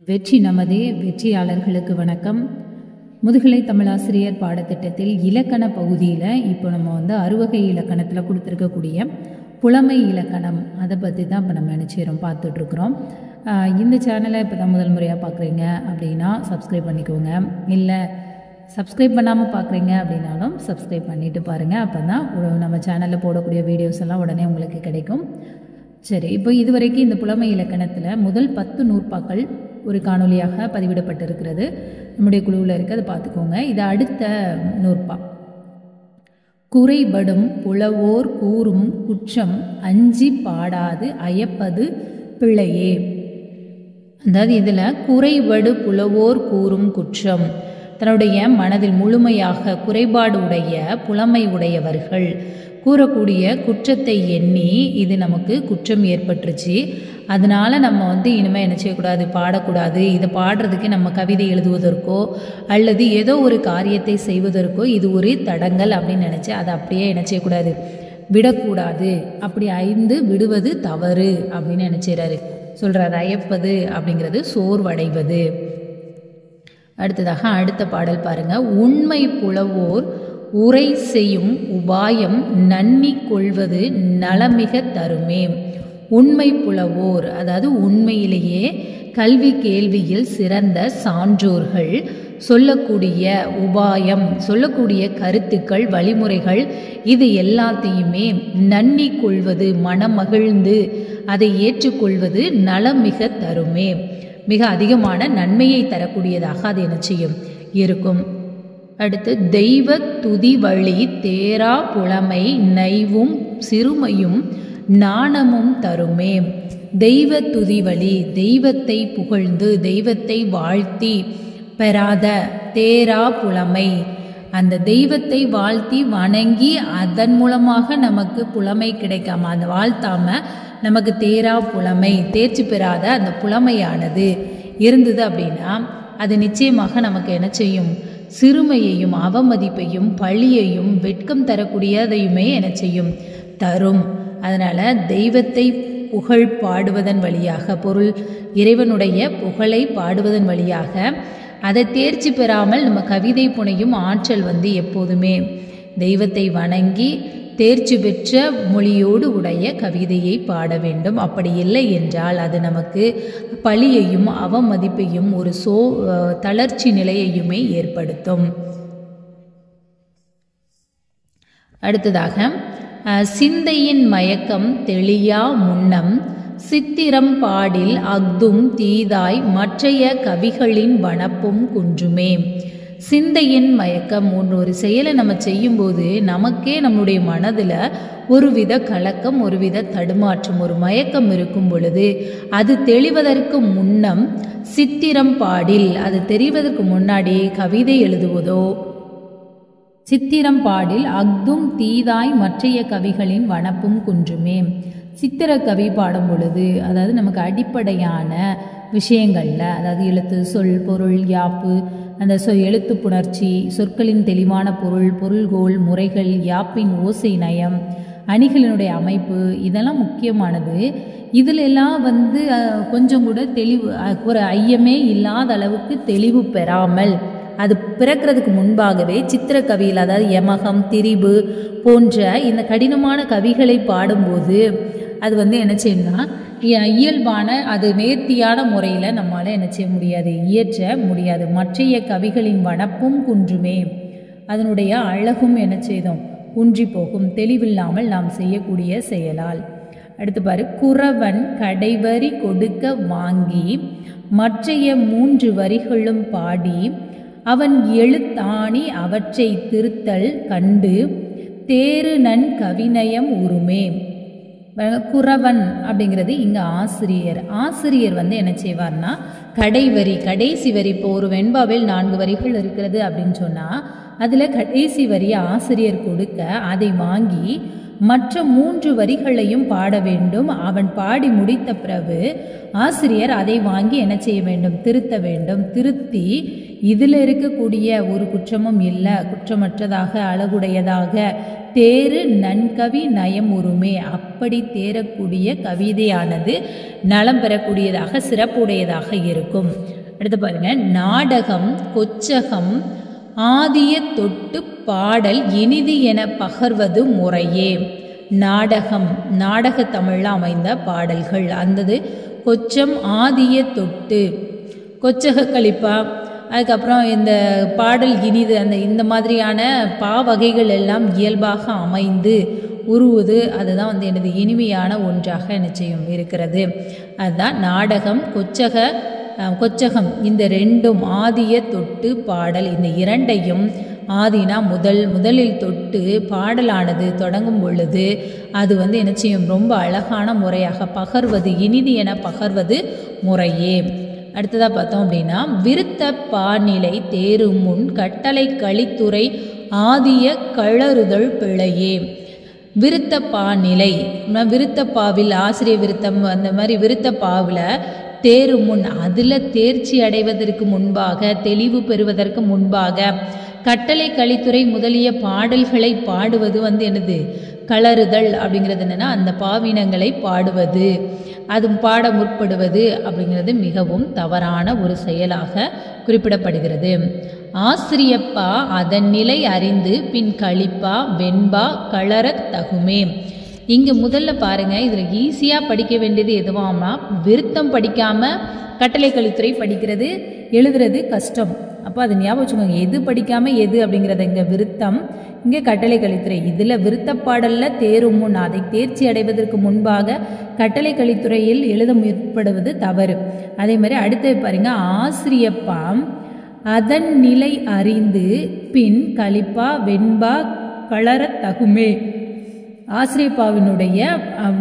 வெற்றி நமதே. வெற்றியாளர்களுக்கு வணக்கம். முதுகலை தமிழாசிரியர் பாடத்திட்டத்தில் இலக்கண பகுதியில் இப்போ நம்ம அறுவகை இலக்கணத்தில் கொடுத்துருக்கக்கூடிய புலமை இலக்கணம் அதை பற்றி தான் இப்போ நம்ம நினச்சிக்கிறோம் பார்த்துட்ருக்குறோம். இந்த சேனலை இப்போ தான் முதல் முறையாக பார்க்குறீங்க அப்படின்னா சப்ஸ்கிரைப் பண்ணிக்கோங்க. இல்லை சப்ஸ்கிரைப் பண்ணாமல் பார்க்குறீங்க அப்படின்னாலும் சப்ஸ்கிரைப் பண்ணிவிட்டு பாருங்கள். அப்போ தான் நம்ம சேனலில் போடக்கூடிய வீடியோஸ் எல்லாம் உடனே உங்களுக்கு கிடைக்கும். சரி, இப்போ இதுவரைக்கும் இந்த புலமை இலக்கணத்தில் முதல் 10 நூற்பாக்கள் ஒரு காணொலியாக பதிவிடப்பட்டிருக்கிறது. நம்முடைய குழுவில் இருக்குது, அதை பார்த்துக்கோங்க. இது அடுத்த நூற்பா. குறைபடும் புலவோர் கூறும் குற்றம் அஞ்சி பாடாது அயப்பது பிழையே. அதாவது இதில் குறைபடு புலவோர் கூறும் குற்றம், தன்னுடைய மனதில் முழுமையாக குறைபாடு உடைய புலமை உடையவர்கள் கூறக்கூடிய குற்றத்தை எண்ணி இது நமக்கு குற்றம் ஏற்பட்டுருச்சு, அதனால் நம்ம இனிமேல் என்ன செய்யக்கூடாது, பாடக்கூடாது, இதை பாடுறதுக்கு நம்ம கவிதை எழுதுவதற்கோ அல்லது ஏதோ ஒரு காரியத்தை செய்வதற்கோ இது ஒரு தடங்கல் அப்படின்னு நினச்சி அதை அப்படியே என்ன செய்யக்கூடாது, விடக்கூடாது. அப்படி விடுவது தவறு அப்படின்னு நினச்சிடறாரு சொல்கிறாரு. அயப்பது அப்படிங்கிறது சோர்வடைவது. அடுத்ததாக அடுத்த பாடல் பாருங்க. உண்மை புலவோர் உரை செய்யும் உபாயம் நன்னி கொள்வது நலமிக தருமே. உண்மை புலவோர், அதாவது உண்மையிலேயே கல்வி கேள்வியில் சிறந்த சான்றோர்கள் சொல்லக்கூடிய உபாயம், சொல்லக்கூடிய கருத்துக்கள், வழிமுறைகள், இது எல்லாத்தையுமே நன்னி கொள்வது, மனமகிழ்ந்து அதை ஏற்றுக்கொள்வது நலமிக தருமே, மிக அதிகமான நன்மையை தரக்கூடியதாக அது என்ன செய்யும், இருக்கும். அடுத்து தெய்வ துதி வழி தேரா புலமை நைவும் சிறுமையும் நாணமும் தருமே. தெய்வ துதி வழி, தெய்வத்தை புகழ்ந்து தெய்வத்தை வாழ்த்தி பெறாத தேரா புலமை, அந்த தெய்வத்தை வாழ்த்தி வணங்கி அதன் மூலமாக நமக்கு புலமை கிடைக்காம, அந்த வாழ்த்தாம நமக்கு தேரா புலமை, தேர்ச்சி பெறாத அந்த புலமையானது இருந்தது அப்படின்னா அது நிச்சயமாக நமக்கு என்ன செய்யும், சிறுமையையும் அவமதிப்பையும் பழியையும் வெட்கம் தரக்கூடியதையுமே என்ன செய்யும், தரும். அதனால் தெய்வத்தை புகழ் பாடுவதன் வழியாக, பொருள் இறைவனுடைய புகழை பாடுவதன் வழியாக அதை தேர்ச்சி பெறாமல் நம்ம கவிதை புனையும் ஆற்றல் எப்போதுமே தெய்வத்தை வணங்கி தேர்ச்சி பெற்ற மொழியோடு உடைய கவிதையை பாட வேண்டும். அப்படி இல்லை என்றால் அது நமக்கு பழியையும் அவமதிப்பையும் ஒரு தளர்ச்சி நிலையையுமே ஏற்படுத்தும். அடுத்ததாக சிந்தையின் மயக்கம் தெளியா முன்னம் சித்திரம் பாடில் அஃதும் தீதாய் மற்றைய கவிகளின் வனப்பும் குன்றுமே. சிந்தையின் மயக்கம், ஒரு செயலை நம்ம செய்யும்போது நமக்கே நம்முடைய மனதில் ஒருவித கலக்கம், ஒருவித தடுமாற்றம், ஒரு மயக்கம் இருக்கும் பொழுது அது தெளிவதற்கு முன்னம் சித்திரம் பாடில், அது தெரிவதற்கு முன்னாடி கவிதை எழுதுவதோ, சித்திரம் பாடில் அஃதும் தீதாய் மற்றைய கவிகளின் வனப்பும் குன்றுமே. சித்திர கவி பாடும் பொழுது அதாவது நமக்கு அடிப்படையான விஷயங்களில், அதாவது எழுத்து, சொல், பொருள், யாப்பு, அந்த எழுத்து புணர்ச்சி, சொற்களின் தெளிவான பொருள், பொருள்கோள், முறைகள், யாப்பின் ஓசை நயம், அணிகளினுடைய அமைப்பு, இதெல்லாம் முக்கியமானது. இதில் எல்லாம் கொஞ்சம் கூட தெளிவு, ஒரு ஐயமே இல்லாத அளவுக்கு தெளிவு பெறாமல் அது பிறக்கிறதுக்கு முன்பாகவே சித்திரக்கவியில், அதாவது யமகம், திரிபு போன்ற இந்த கடினமான கவிகளை பாடும்போது அது என்ன செய்யணும்னா இயல்பான, அது நேர்த்தியான முறையில் நம்மளால் என்ன செய்ய முடியாது, இயற்ற முடியாது. மற்றைய கவிகளின் வனப்பும் குன்றுமே, அதனுடைய அழகும் என்ன செய்தோம், குன்றி போகும், தெளிவில்லாமல் நாம் செய்யக்கூடிய செயலால். அடுத்து பாரு. குறவன் கடைவரி கொடுக்க வாங்கி மற்றைய 3 வரிகளும் பாடி அவன் எழுத்தாணி அவற்றை திருத்தல் கண்டு தேரு நன் கவிநயம் உருமே. குறவன் அப்படிங்கிறது இங்கே ஆசிரியர். ஆசிரியர் என்ன செய்வார்னா கடைவரி, கடைசி வரி, இப்போ ஒரு வெண்பாவில் 4 வரிகள் இருக்கிறது அப்படின்னு சொன்னால் அதில் கடைசி வரியை ஆசிரியர் கொடுக்க அதை வாங்கி மற்ற 3 வரிகளையும் பாட வேண்டும். அவன் பாடி முடித்த பிறகு ஆசிரியர் அதை வாங்கி என்ன செய்ய வேண்டும், திருத்த வேண்டும். திருத்தி இதில் இருக்கக்கூடிய ஒரு குற்றமும் இல்லை, குற்றமற்றதாக அழகுடையதாக தேறு நன்கவி நயம் உருமே. அப்படி தேரக்கூடிய கவிதையானது நலம் பெறக்கூடியதாக சிறப்புடையதாக இருக்கும். அடுத்து பாருங்க, நாடகம் கொச்சகம் ஆதிய தொட்டு பாடல் இனிது என பகர்வது முறையே. நாடகம் நாடக தமிழில் அமைந்த பாடல்கள், அந்தது கொச்சம் ஆதிய தொட்டு கொச்சக கலிப்பா, அதுக்கப்புறம் இந்த பாடல் இனிது, இந்த மாதிரியான வகைகள் எல்லாம் இயல்பாக அமைந்து உருவுது. அதுதான் எனது இனிமையான ஒன்றாக நிச்சயம் இருக்கிறது. அதுதான் நாடகம் கொச்சகம் இந்த ரெண்டும் ஆதிய தொட்டு பாடல், இந்த இரண்டையும் ஆதினா முதலில் தொட்டு பாடலானது தொடங்கும் பொழுது அது என்ன செய்யும், ரொம்ப அழகான முறையாக பகர்வது இனிது என பகர்வது முறையே. அடுத்ததாக பார்த்தோம் அப்படின்னா, விருத்த பாநிலை தேரும் முன் கட்டளை கலித்துறை ஆதிய கழறுதல் பிழையே. விருத்த பாநிலை, விருத்த பாவில் ஆசிரிய விருத்தம், அந்த மாதிரி விருத்த பாவில் தேரும் முன், அதில் தேர்ச்சி அடைவதற்கு முன்பாக, தெளிவு பெறுவதற்கு முன்பாக கட்டளை கலித்துறை முதலிய பாடல்களை பாடுவது என்னது கலறுதல் அப்படிங்கிறது என்னென்னா அந்த பாவினங்களை பாடுவது, அது பாட முற்படுவது அப்படிங்கிறது மிகவும் தவறான ஒரு செயலாக குறிப்பிடப்படுகிறது. ஆசிரியப்பா அதன் நிலை அறிந்து பின் கழிப்பா வெண்பா கலரத் தகுமே. இங்கே முதல்ல பாருங்கள், இதில் ஈஸியாக படிக்க வேண்டியது எதுவாமா, விருத்தம் படிக்காமல் கட்டளை கலித்துறை படிக்கிறது எழுதுறது கஷ்டம். அப்போ அது ஞாபகம் வச்சுக்கோங்க, எது படிக்காமல் எது அப்படிங்கிறத, இங்கே விருத்தம் இங்கே கட்டளை கலித்துறை. இதில் விருத்தப்பாடலில் தேரும் முன், அதை தேர்ச்சி அடைவதற்கு முன்பாக கட்டளை கலித்துறையில் எழுத முற்படுவது தவறு. அதே மாதிரி அடுத்தது பாருங்க, ஆசிரியப்பா அதன் நிலை அறிந்து பின் கலிப்பா வெண்பா கலரத் தகுமே. ஆசிரியப்பாவினுடைய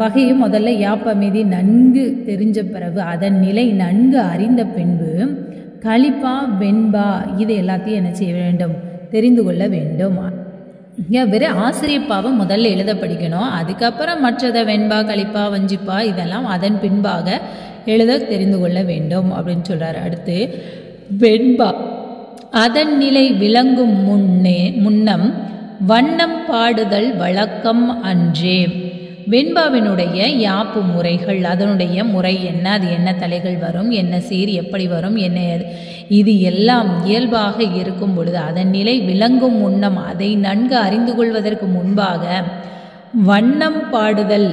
வகையை முதல்ல யாப்ப மீதி நன்கு தெரிஞ்ச பிறகு, அதன் நிலை நன்கு அறிந்த பின்பு கலிப்பா வெண்பா இது எல்லாத்தையும் என்ன செய்ய வேண்டும், தெரிந்து கொள்ள வேண்டும். வெறும் ஆசிரியப்பாவை முதல்ல எழுத படிக்கணும், அதுக்கப்புறம் மற்றதை வெண்பா கலிப்பா வஞ்சிப்பா இதெல்லாம் அதன் பின்பாக எழுத தெரிந்து கொள்ள வேண்டும் அப்படின்னு சொல்கிறார். அடுத்து வெண்பா அதன் நிலை விளங்கும் முன்னம் வண்ணம் பாடுதல் வழக்கம் அன்றே. வெண்பாவினுடைய யாப்பு முறைகள், அதனுடைய முறை என்ன, அது என்ன தலைகள் வரும், என்ன சீர் எப்படி வரும், என்ன இது எல்லாம் இயல்பாக இருக்கும் பொழுது அதன் நிலை விளங்கும் முன்னம், அதை நன்கு அறிந்து கொள்வதற்கு முன்பாக வண்ணம் பாடுதல்,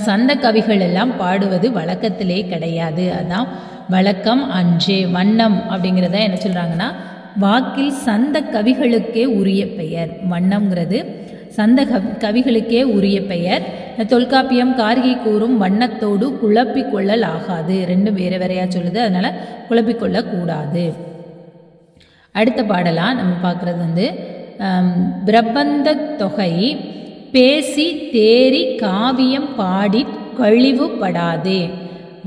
சந்த கவிகள் எல்லாம் பாடுவது வழக்கத்திலே கிடையாது. அதான் வழக்கம் அன்றே. வண்ணம் அப்படிங்கிறத என்ன சொல்கிறாங்கன்னா, வாக்கில் சந்த கவிகளுக்கே உரிய பெயர். வண்ணம்ங்கிறது சந்த கவிகளுக்கே உரிய பெயர். தொல்காப்பியம் கார்கை கூறும் வண்ணத்தோடு குழப்பிக்கொள்ளல் ஆகாது, ரெண்டும் வேறு வேறையாக சொல்லுது, அதனால் குழப்பிக்கொள்ளக்கூடாது. அடுத்த பாடலாக நம்ம பார்க்குறது பிரபந்த தொகை பேசி தேறி காவியம் பாடி கழிவுபடாதே.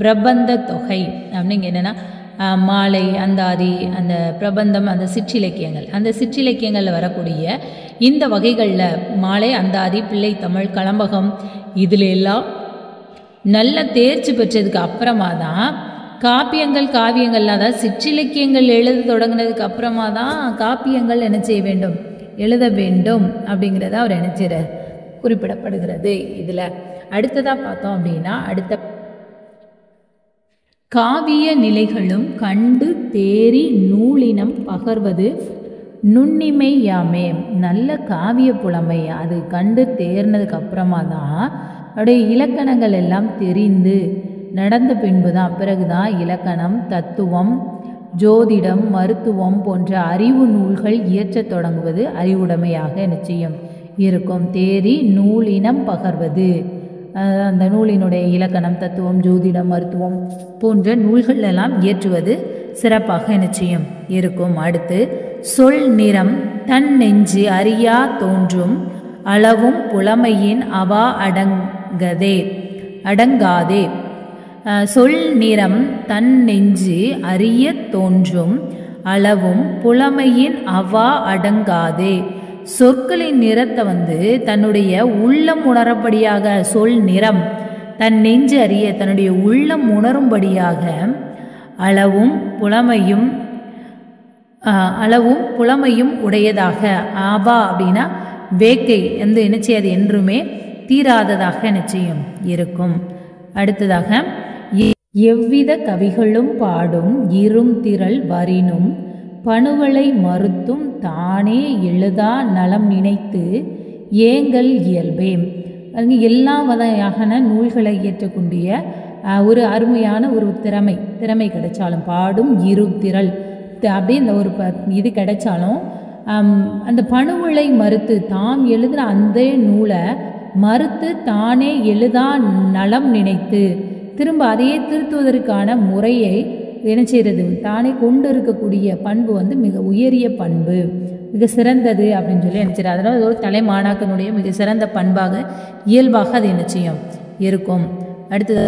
பிரபந்த தொகை அப்படிங்க என்னென்னா மாலை அந்தாதி, அந்த பிரபந்தம், அந்த சிற்றிலக்கியங்கள், அந்த சிற்றிலக்கியங்களில் வரக்கூடிய இந்த வகைகளில் மாலை அந்தாதி பிள்ளை தமிழ் களம்பகம் இதில் எல்லாம் நல்ல தேர்ச்சி பெற்றதுக்கு அப்புறமா தான் காவியங்கள், அதாவது சிற்றிலக்கியங்கள் எழுத தொடங்கினதுக்கு அப்புறமா தான் காப்பியங்கள் என்ன செய்ய வேண்டும், எழுத வேண்டும் அப்படிங்கிறத அவர் என்ன செய்கிறார், குறிப்பிடப்படுகிறது. இதில் அடுத்ததாக பார்த்தோம் அப்படின்னா, அடுத்த காவிய நிலைகளும் கண்டு தேறி நூலினம் பகர்வது நுண்ணிமை யாமே. நல்ல காவிய புலமை அது கண்டு தேர்னதுக்கு அப்புறமா தான் அப்படியே இலக்கணங்கள் எல்லாம் தெரிந்து நடந்த பின்பு தான், பிறகுதான் இலக்கணம், தத்துவம், ஜோதிடம், மருத்துவம் போன்ற அறிவு நூல்கள் இயற்றத் தொடங்குவது அறிவுடைமையாக நிச்சயம் இருக்கும். தேறி நூலினம் பகர்வது, அந்த நூலினுடைய இலக்கணம், தத்துவம், ஜோதிடம், மருத்துவம் போன்ற நூல்கள் எல்லாம் இயற்றுவது சிறப்பாக நிச்சயம் இருக்கும். அடுத்து சொல் நிறம் தன் நெஞ்சு அறியா தோன்றும் அளவும் புலமையின் அவா அடங்காதே. சொல் நிறம் தன் நெஞ்சு அறிய தோன்றும் அளவும் புலமையின் அவா அடங்காதே. சொற்களின் நிறத்தை தன்னுடைய உள்ளம் உணரப்படியாக, சொல் நிறம் தன் நெஞ்சு அறிய தன்னுடைய உள்ளம் உணரும்படியாக அளவும் புலமையும் அளவும் புலமையும் உடையதாக. ஆவா அப்படின்னா வேக்கை வந்து என்ன செய்யாது, என்றுமே தீராததாக நிச்சயம் இருக்கும். அடுத்ததாக எவ்வித கவிகளும் பாடும் இரும் திரள் வரினும் பணுவலை மறுத்தும் தானே எழுதா நலம் நினைத்து ஏங்கல் இயல்பே. அங்கே எல்லா வகையான நூல்களை இயற்றக்கூடிய ஒரு அருமையான ஒரு திறமை கிடைச்சாலும், பாடும் இரு திரள் அப்படியே இந்த ஒரு இது கிடைச்சாலும் அந்த பணுவலை மறுத்து தாம் எழுதுகிற அந்த நூலை மறுத்து தானே எழுதா நலம் நினைத்து திரும்ப அதையே திருத்துவதற்கான முறையை என்ன செய்கிறது, தானே கொண்டு இருக்கக்கூடிய பண்பு வந்து மிக உயரிய பண்பு, மிக சிறந்தது அப்படின்னு சொல்லி என்ன செய்யறது. அதனால் அது ஒரு தலைமாணாக்கனுடைய மிக சிறந்த பண்பாக இயல்பாக அது என்ன செய்யும் இருக்கும். அடுத்தது